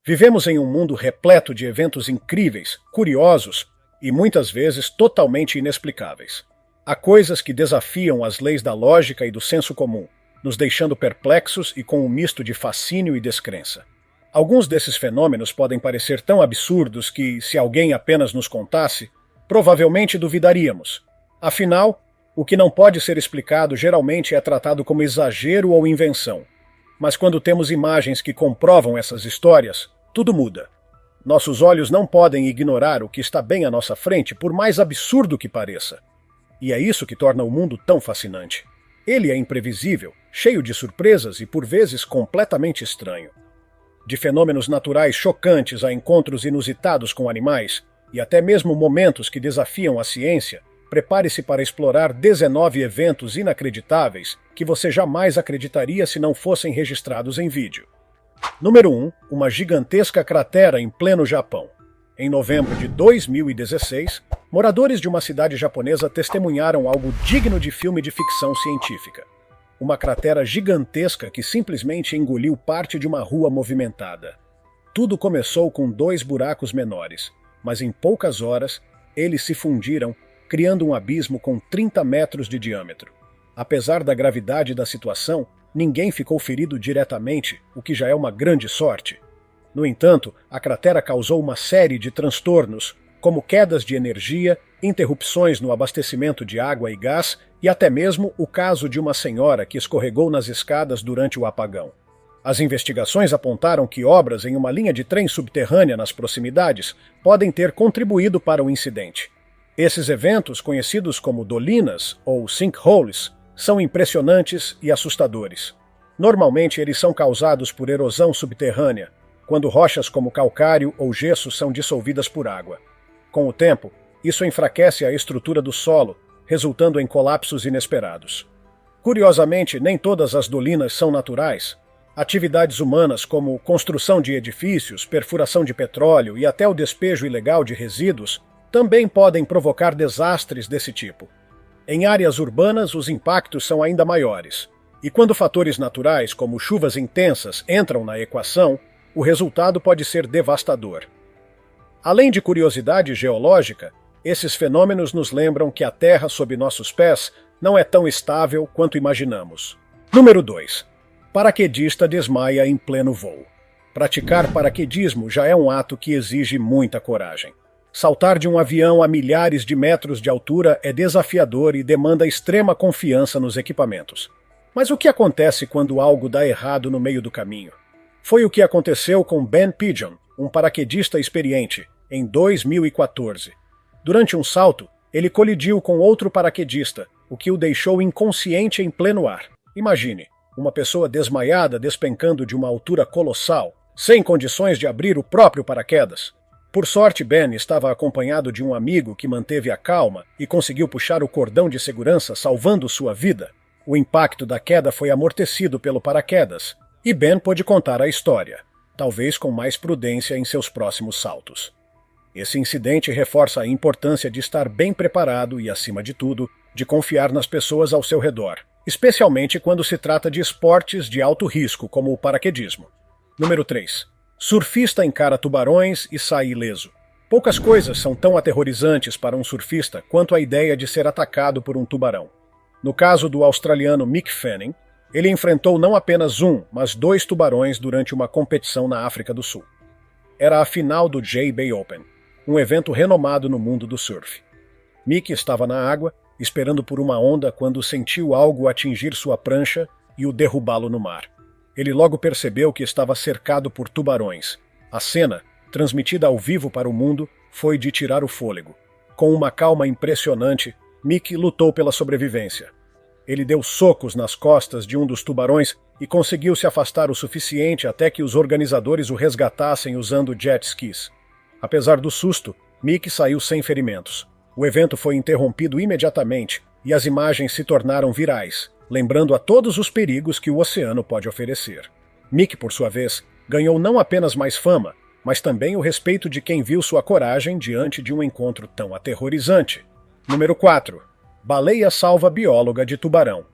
Vivemos em um mundo repleto de eventos incríveis, curiosos e muitas vezes totalmente inexplicáveis. Há coisas que desafiam as leis da lógica e do senso comum, nos deixando perplexos e com um misto de fascínio e descrença. Alguns desses fenômenos podem parecer tão absurdos que, se alguém apenas nos contasse, provavelmente duvidaríamos. Afinal, o que não pode ser explicado geralmente é tratado como exagero ou invenção. Mas quando temos imagens que comprovam essas histórias, tudo muda. Nossos olhos não podem ignorar o que está bem à nossa frente, por mais absurdo que pareça. E é isso que torna o mundo tão fascinante. Ele é imprevisível, cheio de surpresas e, por vezes, completamente estranho. De fenômenos naturais chocantes a encontros inusitados com animais, e até mesmo momentos que desafiam a ciência, prepare-se para explorar 19 eventos inacreditáveis que você jamais acreditaria se não fossem registrados em vídeo. Número 1. Uma gigantesca cratera em pleno Japão. Em novembro de 2016, moradores de uma cidade japonesa testemunharam algo digno de filme de ficção científica. Uma cratera gigantesca que simplesmente engoliu parte de uma rua movimentada. Tudo começou com 2 buracos menores, mas em poucas horas eles se fundiram, criando um abismo com 30 metros de diâmetro. Apesar da gravidade da situação, ninguém ficou ferido diretamente, o que já é uma grande sorte. No entanto, a cratera causou uma série de transtornos, como quedas de energia, interrupções no abastecimento de água e gás e até mesmo o caso de uma senhora que escorregou nas escadas durante o apagão. As investigações apontaram que obras em uma linha de trem subterrânea nas proximidades podem ter contribuído para o incidente. Esses eventos, conhecidos como dolinas ou sinkholes, são impressionantes e assustadores. Normalmente eles são causados por erosão subterrânea, quando rochas como calcário ou gesso são dissolvidas por água. Com o tempo, isso enfraquece a estrutura do solo, resultando em colapsos inesperados. Curiosamente, nem todas as dolinas são naturais. Atividades humanas como construção de edifícios, perfuração de petróleo e até o despejo ilegal de resíduos também podem provocar desastres desse tipo. Em áreas urbanas, os impactos são ainda maiores. E quando fatores naturais, como chuvas intensas, entram na equação, o resultado pode ser devastador. Além de curiosidade geológica, esses fenômenos nos lembram que a Terra sob nossos pés não é tão estável quanto imaginamos. Número 2. Paraquedista desmaia em pleno voo. Praticar paraquedismo já é um ato que exige muita coragem. Saltar de um avião a milhares de metros de altura é desafiador e demanda extrema confiança nos equipamentos. Mas o que acontece quando algo dá errado no meio do caminho? Foi o que aconteceu com Ben Pigeon, um paraquedista experiente, em 2014. Durante um salto, ele colidiu com outro paraquedista, o que o deixou inconsciente em pleno ar. Imagine, uma pessoa desmaiada despencando de uma altura colossal, sem condições de abrir o próprio paraquedas. Por sorte, Ben estava acompanhado de um amigo que manteve a calma e conseguiu puxar o cordão de segurança, salvando sua vida. O impacto da queda foi amortecido pelo paraquedas, e Ben pôde contar a história, talvez com mais prudência em seus próximos saltos. Esse incidente reforça a importância de estar bem preparado e, acima de tudo, de confiar nas pessoas ao seu redor, especialmente quando se trata de esportes de alto risco, como o paraquedismo. Número 3. Surfista encara tubarões e sai ileso. Poucas coisas são tão aterrorizantes para um surfista quanto a ideia de ser atacado por um tubarão. No caso do australiano Mick Fanning, ele enfrentou não apenas um, mas 2 tubarões durante uma competição na África do Sul. Era a final do J-Bay Open, um evento renomado no mundo do surf. Mick estava na água, esperando por uma onda quando sentiu algo atingir sua prancha e o derrubá-lo no mar. Ele logo percebeu que estava cercado por tubarões. A cena, transmitida ao vivo para o mundo, foi de tirar o fôlego. Com uma calma impressionante, Mick lutou pela sobrevivência. Ele deu socos nas costas de um dos tubarões e conseguiu se afastar o suficiente até que os organizadores o resgatassem usando jet skis. Apesar do susto, Mick saiu sem ferimentos. O evento foi interrompido imediatamente e as imagens se tornaram virais, lembrando a todos os perigos que o oceano pode oferecer. Mick, por sua vez, ganhou não apenas mais fama, mas também o respeito de quem viu sua coragem diante de um encontro tão aterrorizante. Número 4. Baleia salva bióloga de tubarão.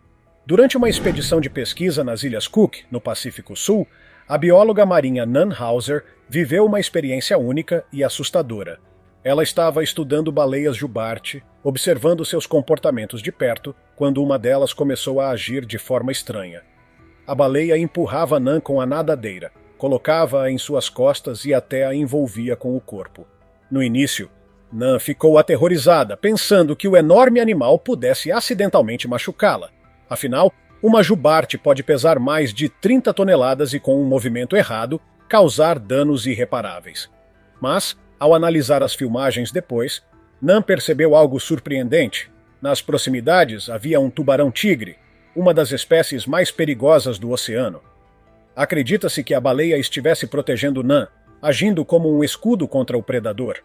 Durante uma expedição de pesquisa nas Ilhas Cook, no Pacífico Sul, a bióloga marinha Nan Hauser viveu uma experiência única e assustadora. Ela estava estudando baleias jubarte, observando seus comportamentos de perto, quando uma delas começou a agir de forma estranha. A baleia empurrava Nan com a nadadeira, colocava-a em suas costas e até a envolvia com o corpo. No início, Nan ficou aterrorizada, pensando que o enorme animal pudesse acidentalmente machucá-la. Afinal, uma jubarte pode pesar mais de 30 toneladas e, com um movimento errado, causar danos irreparáveis. Mas, ao analisar as filmagens depois, Nan percebeu algo surpreendente. Nas proximidades havia um tubarão-tigre, uma das espécies mais perigosas do oceano. Acredita-se que a baleia estivesse protegendo Nan, agindo como um escudo contra o predador.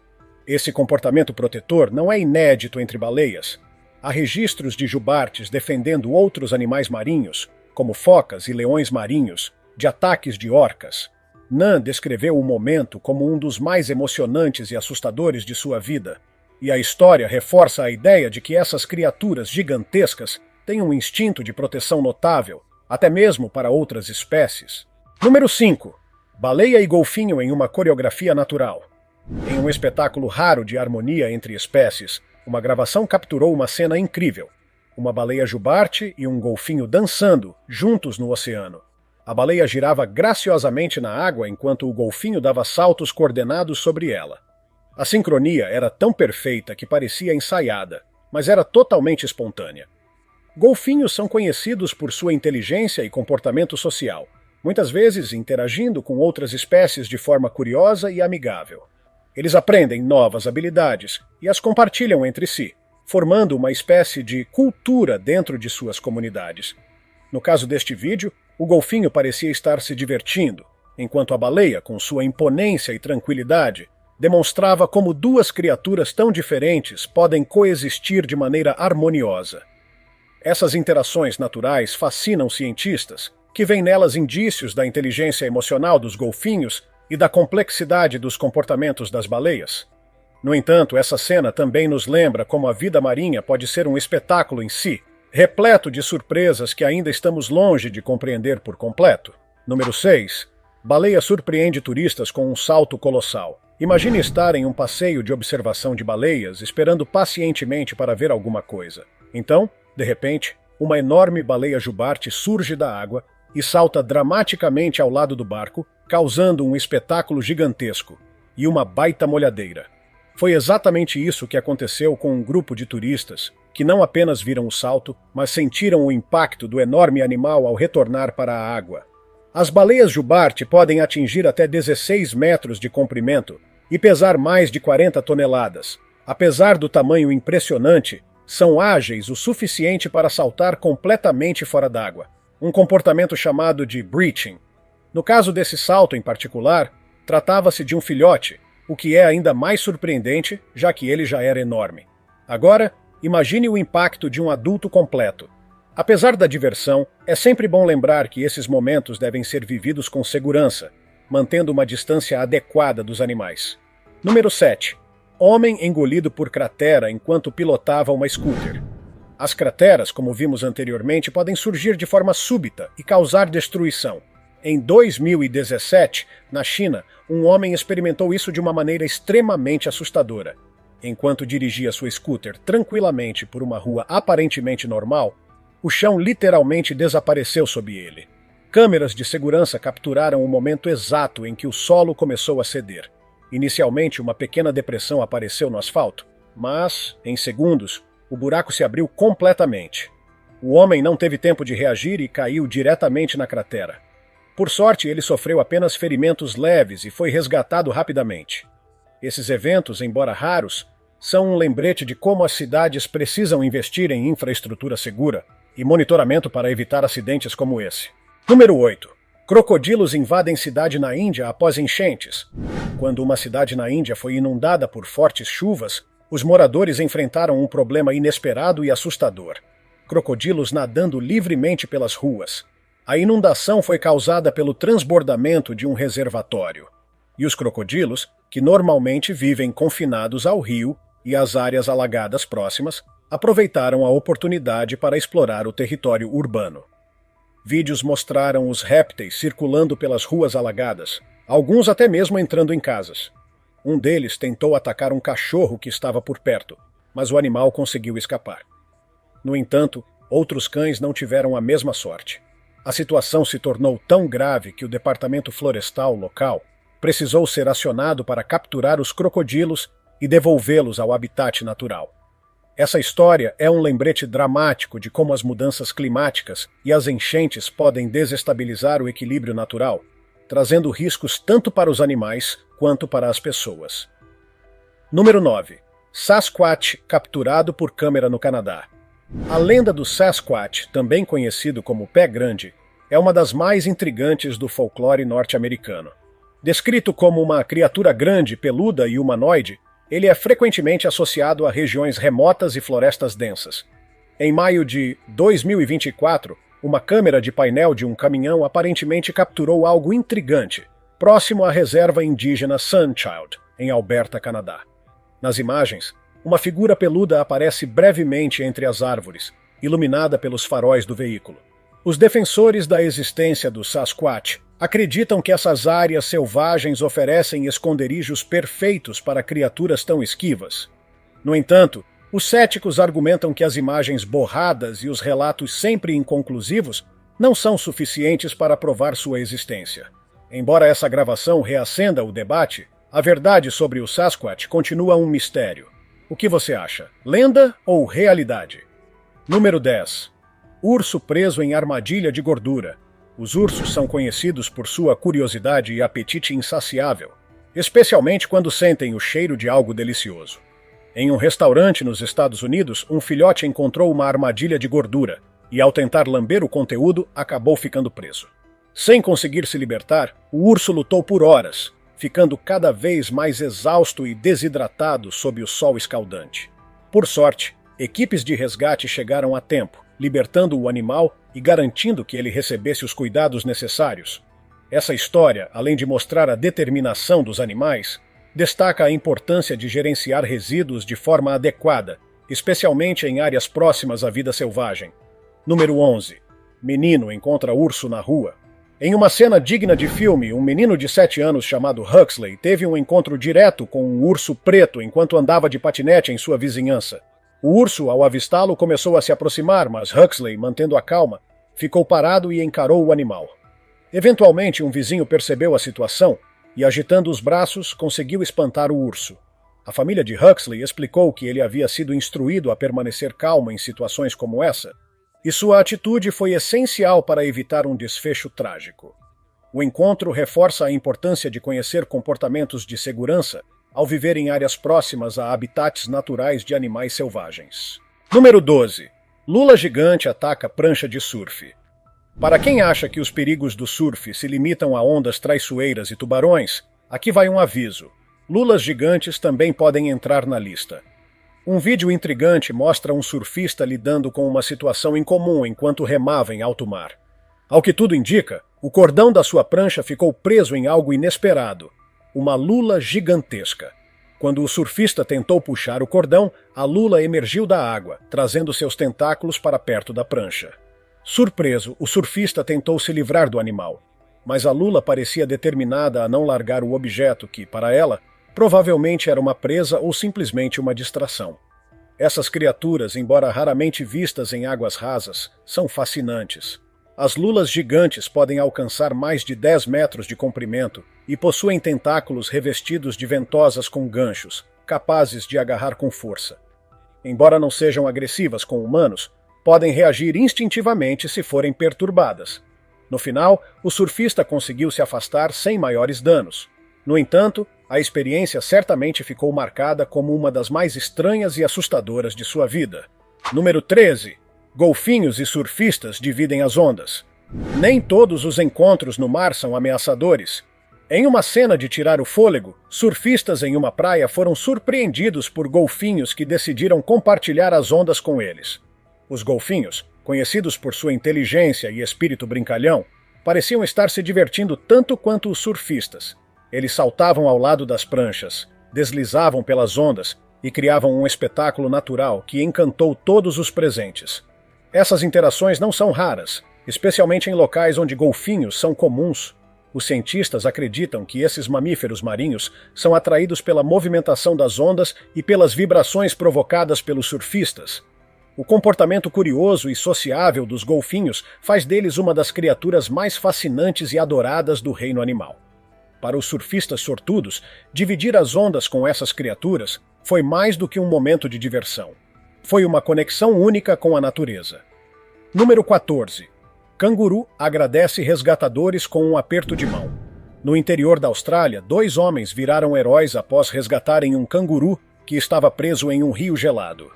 Esse comportamento protetor não é inédito entre baleias. Há registros de jubartes defendendo outros animais marinhos, como focas e leões marinhos, de ataques de orcas. Nan descreveu o momento como um dos mais emocionantes e assustadores de sua vida, e a história reforça a ideia de que essas criaturas gigantescas têm um instinto de proteção notável, até mesmo para outras espécies. Número 5. Baleia e golfinho em uma coreografia natural. Em um espetáculo raro de harmonia entre espécies, uma gravação capturou uma cena incrível. Uma baleia jubarte e um golfinho dançando, juntos no oceano. A baleia girava graciosamente na água enquanto o golfinho dava saltos coordenados sobre ela. A sincronia era tão perfeita que parecia ensaiada, mas era totalmente espontânea. Golfinhos são conhecidos por sua inteligência e comportamento social, muitas vezes interagindo com outras espécies de forma curiosa e amigável. Eles aprendem novas habilidades e as compartilham entre si, formando uma espécie de cultura dentro de suas comunidades. No caso deste vídeo, o golfinho parecia estar se divertindo, enquanto a baleia, com sua imponência e tranquilidade, demonstrava como duas criaturas tão diferentes podem coexistir de maneira harmoniosa. Essas interações naturais fascinam cientistas, que veem nelas indícios da inteligência emocional dos golfinhos e da complexidade dos comportamentos das baleias. No entanto, essa cena também nos lembra como a vida marinha pode ser um espetáculo em si, repleto de surpresas que ainda estamos longe de compreender por completo. Número 6. Baleia surpreende turistas com um salto colossal. Imagine estar em um passeio de observação de baleias, esperando pacientemente para ver alguma coisa. Então, de repente, uma enorme baleia jubarte surge da água e salta dramaticamente ao lado do barco, causando um espetáculo gigantesco e uma baita molhadeira. Foi exatamente isso que aconteceu com um grupo de turistas, que não apenas viram o salto, mas sentiram o impacto do enorme animal ao retornar para a água. As baleias jubarte podem atingir até 16 metros de comprimento e pesar mais de 40 toneladas. Apesar do tamanho impressionante, são ágeis o suficiente para saltar completamente fora d'água, um comportamento chamado de breaching. No caso desse salto em particular, tratava-se de um filhote, o que é ainda mais surpreendente, já que ele já era enorme. Agora, imagine o impacto de um adulto completo. Apesar da diversão, é sempre bom lembrar que esses momentos devem ser vividos com segurança, mantendo uma distância adequada dos animais. Número 7. Homem engolido por cratera enquanto pilotava uma scooter. As crateras, como vimos anteriormente, podem surgir de forma súbita e causar destruição. Em 2017, na China, um homem experimentou isso de uma maneira extremamente assustadora. Enquanto dirigia sua scooter tranquilamente por uma rua aparentemente normal, o chão literalmente desapareceu sob ele. Câmeras de segurança capturaram o momento exato em que o solo começou a ceder. Inicialmente, uma pequena depressão apareceu no asfalto, mas, em segundos, o buraco se abriu completamente. O homem não teve tempo de reagir e caiu diretamente na cratera. Por sorte, ele sofreu apenas ferimentos leves e foi resgatado rapidamente. Esses eventos, embora raros, são um lembrete de como as cidades precisam investir em infraestrutura segura e monitoramento para evitar acidentes como esse. Número 8. Crocodilos invadem cidade na Índia após enchentes. Quando uma cidade na Índia foi inundada por fortes chuvas, os moradores enfrentaram um problema inesperado e assustador. Crocodilos nadando livremente pelas ruas. A inundação foi causada pelo transbordamento de um reservatório. E os crocodilos, que normalmente vivem confinados ao rio e às áreas alagadas próximas, aproveitaram a oportunidade para explorar o território urbano. Vídeos mostraram os répteis circulando pelas ruas alagadas, alguns até mesmo entrando em casas. Um deles tentou atacar um cachorro que estava por perto, mas o animal conseguiu escapar. No entanto, outros cães não tiveram a mesma sorte. A situação se tornou tão grave que o departamento florestal local precisou ser acionado para capturar os crocodilos e devolvê-los ao habitat natural. Essa história é um lembrete dramático de como as mudanças climáticas e as enchentes podem desestabilizar o equilíbrio natural, trazendo riscos tanto para os animais quanto para as pessoas. Número 9. Sasquatch capturado por câmera no Canadá. A lenda do Sasquatch, também conhecido como Pé Grande, é uma das mais intrigantes do folclore norte-americano. Descrito como uma criatura grande, peluda e humanoide, ele é frequentemente associado a regiões remotas e florestas densas. Em maio de 2024, uma câmera de painel de um caminhão aparentemente capturou algo intrigante, próximo à reserva indígena Sunchild, em Alberta, Canadá. Nas imagens, uma figura peluda aparece brevemente entre as árvores, iluminada pelos faróis do veículo. Os defensores da existência do Sasquatch acreditam que essas áreas selvagens oferecem esconderijos perfeitos para criaturas tão esquivas. No entanto, os céticos argumentam que as imagens borradas e os relatos sempre inconclusivos não são suficientes para provar sua existência. Embora essa gravação reacenda o debate, a verdade sobre o Sasquatch continua um mistério. O que você acha? Lenda ou realidade? Número 10. Urso preso em armadilha de gordura. Os ursos são conhecidos por sua curiosidade e apetite insaciável, especialmente quando sentem o cheiro de algo delicioso. Em um restaurante nos Estados Unidos, um filhote encontrou uma armadilha de gordura e, ao tentar lamber o conteúdo, acabou ficando preso. Sem conseguir se libertar, o urso lutou por horas, ficando cada vez mais exausto e desidratado sob o sol escaldante. Por sorte, equipes de resgate chegaram a tempo, libertando o animal e garantindo que ele recebesse os cuidados necessários. Essa história, além de mostrar a determinação dos animais, destaca a importância de gerenciar resíduos de forma adequada, especialmente em áreas próximas à vida selvagem. Número 11. Menino encontra urso na rua. Em uma cena digna de filme, um menino de 7 anos chamado Huxley teve um encontro direto com um urso preto enquanto andava de patinete em sua vizinhança. O urso, ao avistá-lo, começou a se aproximar, mas Huxley, mantendo a calma, ficou parado e encarou o animal. Eventualmente, um vizinho percebeu a situação e, agitando os braços, conseguiu espantar o urso. A família de Huxley explicou que ele havia sido instruído a permanecer calmo em situações como essa, e sua atitude foi essencial para evitar um desfecho trágico. O encontro reforça a importância de conhecer comportamentos de segurança ao viver em áreas próximas a habitats naturais de animais selvagens. Número 12. Lula gigante ataca prancha de surf. Para quem acha que os perigos do surf se limitam a ondas traiçoeiras e tubarões, aqui vai um aviso. Lulas gigantes também podem entrar na lista. Um vídeo intrigante mostra um surfista lidando com uma situação incomum enquanto remava em alto mar. Ao que tudo indica, o cordão da sua prancha ficou preso em algo inesperado, uma lula gigantesca. Quando o surfista tentou puxar o cordão, a lula emergiu da água, trazendo seus tentáculos para perto da prancha. Surpreso, o surfista tentou se livrar do animal, mas a lula parecia determinada a não largar o objeto que, para ela, provavelmente era uma presa ou simplesmente uma distração. Essas criaturas, embora raramente vistas em águas rasas, são fascinantes. As lulas gigantes podem alcançar mais de 10 metros de comprimento e possuem tentáculos revestidos de ventosas com ganchos, capazes de agarrar com força. Embora não sejam agressivas com humanos, podem reagir instintivamente se forem perturbadas. No final, o surfista conseguiu se afastar sem maiores danos. No entanto, a experiência certamente ficou marcada como uma das mais estranhas e assustadoras de sua vida. Número 13. Golfinhos e surfistas dividem as ondas. Nem todos os encontros no mar são ameaçadores. Em uma cena de tirar o fôlego, surfistas em uma praia foram surpreendidos por golfinhos que decidiram compartilhar as ondas com eles. Os golfinhos, conhecidos por sua inteligência e espírito brincalhão, pareciam estar se divertindo tanto quanto os surfistas. Eles saltavam ao lado das pranchas, deslizavam pelas ondas e criavam um espetáculo natural que encantou todos os presentes. Essas interações não são raras, especialmente em locais onde golfinhos são comuns. Os cientistas acreditam que esses mamíferos marinhos são atraídos pela movimentação das ondas e pelas vibrações provocadas pelos surfistas. O comportamento curioso e sociável dos golfinhos faz deles uma das criaturas mais fascinantes e adoradas do reino animal. Para os surfistas sortudos, dividir as ondas com essas criaturas foi mais do que um momento de diversão. Foi uma conexão única com a natureza. Número 14. Canguru agradece resgatadores com um aperto de mão. No interior da Austrália, 2 homens viraram heróis após resgatarem um canguru que estava preso em um rio gelado.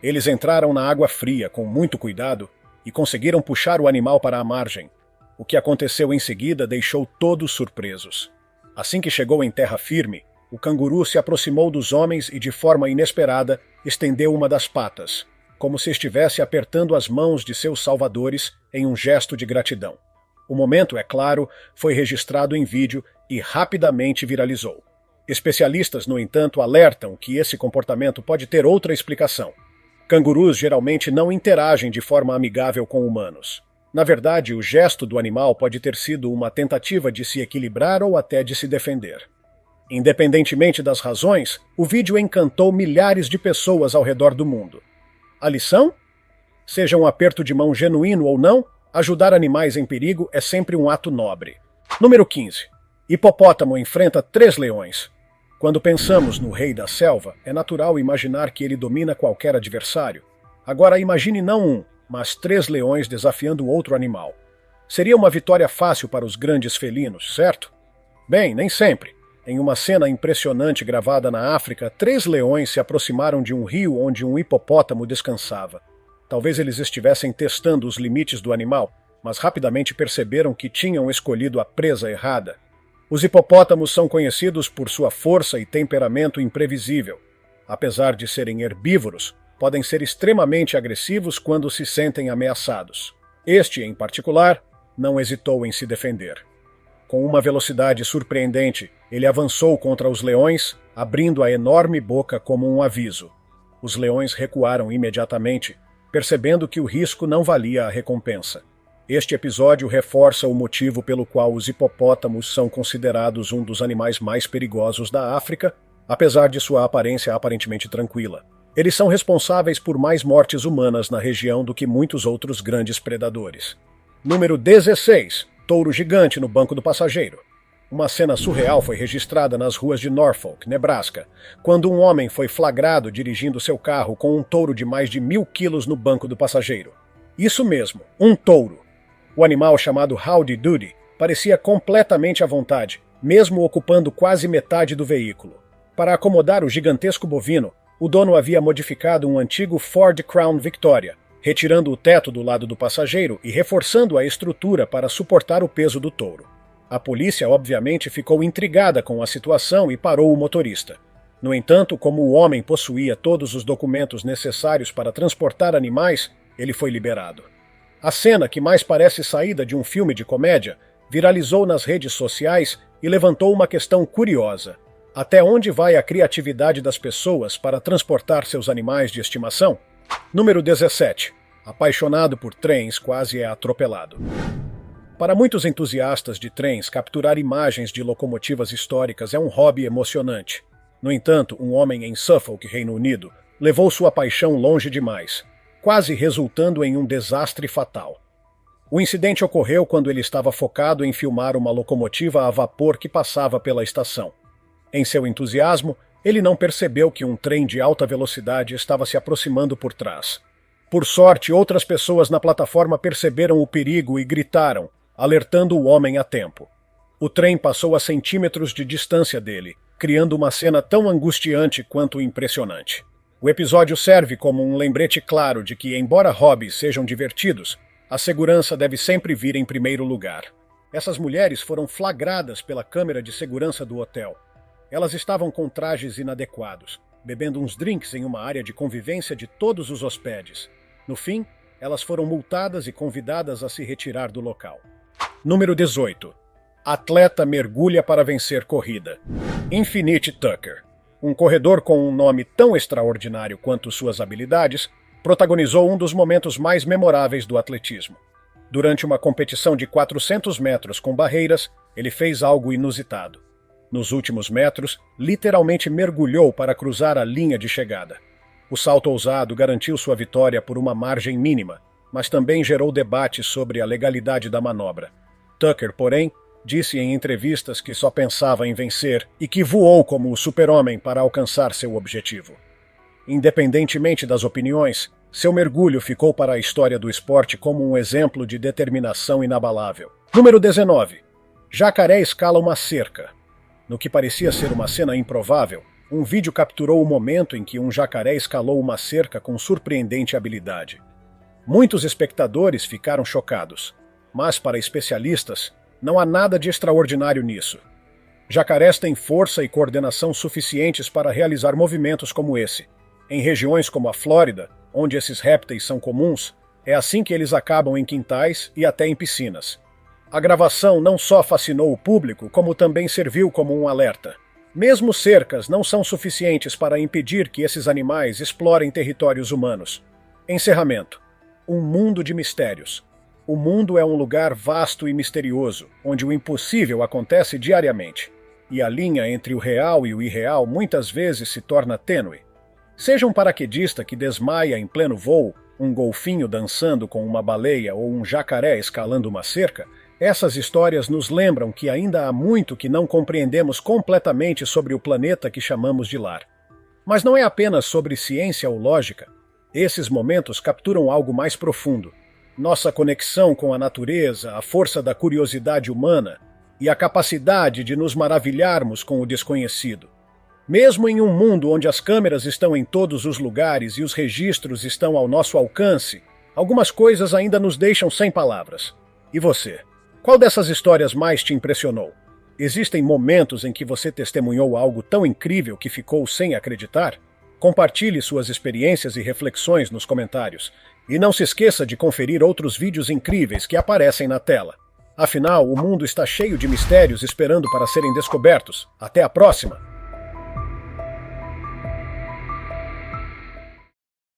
Eles entraram na água fria com muito cuidado e conseguiram puxar o animal para a margem. O que aconteceu em seguida deixou todos surpresos. Assim que chegou em terra firme, o canguru se aproximou dos homens e, de forma inesperada, estendeu uma das patas, como se estivesse apertando as mãos de seus salvadores em um gesto de gratidão. O momento, é claro, foi registrado em vídeo e rapidamente viralizou. Especialistas, no entanto, alertam que esse comportamento pode ter outra explicação. Cangurus geralmente não interagem de forma amigável com humanos. Na verdade, o gesto do animal pode ter sido uma tentativa de se equilibrar ou até de se defender. Independentemente das razões, o vídeo encantou milhares de pessoas ao redor do mundo. A lição? Seja um aperto de mão genuíno ou não, ajudar animais em perigo é sempre um ato nobre. Número 15. Hipopótamo enfrenta 3 leões. Quando pensamos no rei da selva, é natural imaginar que ele domina qualquer adversário. Agora imagine não um, mas 3 leões desafiando outro animal. Seria uma vitória fácil para os grandes felinos, certo? Bem, nem sempre. Em uma cena impressionante gravada na África, 3 leões se aproximaram de um rio onde um hipopótamo descansava. Talvez eles estivessem testando os limites do animal, mas rapidamente perceberam que tinham escolhido a presa errada. Os hipopótamos são conhecidos por sua força e temperamento imprevisível. Apesar de serem herbívoros, podem ser extremamente agressivos quando se sentem ameaçados. Este, em particular, não hesitou em se defender. Com uma velocidade surpreendente, ele avançou contra os leões, abrindo a enorme boca como um aviso. Os leões recuaram imediatamente, percebendo que o risco não valia a recompensa. Este episódio reforça o motivo pelo qual os hipopótamos são considerados um dos animais mais perigosos da África, apesar de sua aparência aparentemente tranquila. Eles são responsáveis por mais mortes humanas na região do que muitos outros grandes predadores. Número 16. Touro gigante no banco do passageiro. Uma cena surreal foi registrada nas ruas de Norfolk, Nebraska, quando um homem foi flagrado dirigindo seu carro com um touro de mais de 1.000 quilos no banco do passageiro. Isso mesmo, um touro. O animal, chamado Howdy Doody, parecia completamente à vontade, mesmo ocupando quase metade do veículo. Para acomodar o gigantesco bovino, o dono havia modificado um antigo Ford Crown Victoria, retirando o teto do lado do passageiro e reforçando a estrutura para suportar o peso do touro. A polícia, obviamente, ficou intrigada com a situação e parou o motorista. No entanto, como o homem possuía todos os documentos necessários para transportar animais, ele foi liberado. A cena, que mais parece saída de um filme de comédia, viralizou nas redes sociais e levantou uma questão curiosa. Até onde vai a criatividade das pessoas para transportar seus animais de estimação? Número 17. Apaixonado por trens, quase é atropelado. Para muitos entusiastas de trens, capturar imagens de locomotivas históricas é um hobby emocionante. No entanto, um homem em Suffolk, Reino Unido, levou sua paixão longe demais, quase resultando em um desastre fatal. O incidente ocorreu quando ele estava focado em filmar uma locomotiva a vapor que passava pela estação. Em seu entusiasmo, ele não percebeu que um trem de alta velocidade estava se aproximando por trás. Por sorte, outras pessoas na plataforma perceberam o perigo e gritaram, alertando o homem a tempo. O trem passou a centímetros de distância dele, criando uma cena tão angustiante quanto impressionante. O episódio serve como um lembrete claro de que, embora hobbies sejam divertidos, a segurança deve sempre vir em primeiro lugar. Essas mulheres foram flagradas pela câmera de segurança do hotel. Elas estavam com trajes inadequados, bebendo uns drinks em uma área de convivência de todos os hóspedes. No fim, elas foram multadas e convidadas a se retirar do local. Número 18. Atleta mergulha para vencer corrida. Infinite Tucker, um corredor com um nome tão extraordinário quanto suas habilidades, protagonizou um dos momentos mais memoráveis do atletismo. Durante uma competição de 400 metros com barreiras, ele fez algo inusitado. Nos últimos metros, literalmente mergulhou para cruzar a linha de chegada. O salto ousado garantiu sua vitória por uma margem mínima, mas também gerou debates sobre a legalidade da manobra. Tucker, porém, disse em entrevistas que só pensava em vencer e que voou como o super-homem para alcançar seu objetivo. Independentemente das opiniões, seu mergulho ficou para a história do esporte como um exemplo de determinação inabalável. Número 19. Jacaré escala uma cerca. No que parecia ser uma cena improvável, um vídeo capturou o momento em que um jacaré escalou uma cerca com surpreendente habilidade. Muitos espectadores ficaram chocados, mas para especialistas, não há nada de extraordinário nisso. Jacarés têm força e coordenação suficientes para realizar movimentos como esse. Em regiões como a Flórida, onde esses répteis são comuns, é assim que eles acabam em quintais e até em piscinas. A gravação não só fascinou o público, como também serviu como um alerta. Mesmo cercas não são suficientes para impedir que esses animais explorem territórios humanos. Encerramento. Um mundo de mistérios. O mundo é um lugar vasto e misterioso, onde o impossível acontece diariamente. E a linha entre o real e o irreal muitas vezes se torna tênue. Seja um paraquedista que desmaia em pleno voo, um golfinho dançando com uma baleia ou um jacaré escalando uma cerca, essas histórias nos lembram que ainda há muito que não compreendemos completamente sobre o planeta que chamamos de lar. Mas não é apenas sobre ciência ou lógica. Esses momentos capturam algo mais profundo. Nossa conexão com a natureza, a força da curiosidade humana e a capacidade de nos maravilharmos com o desconhecido. Mesmo em um mundo onde as câmeras estão em todos os lugares e os registros estão ao nosso alcance, algumas coisas ainda nos deixam sem palavras. E você? Qual dessas histórias mais te impressionou? Existem momentos em que você testemunhou algo tão incrível que ficou sem acreditar? Compartilhe suas experiências e reflexões nos comentários. E não se esqueça de conferir outros vídeos incríveis que aparecem na tela. Afinal, o mundo está cheio de mistérios esperando para serem descobertos. Até a próxima!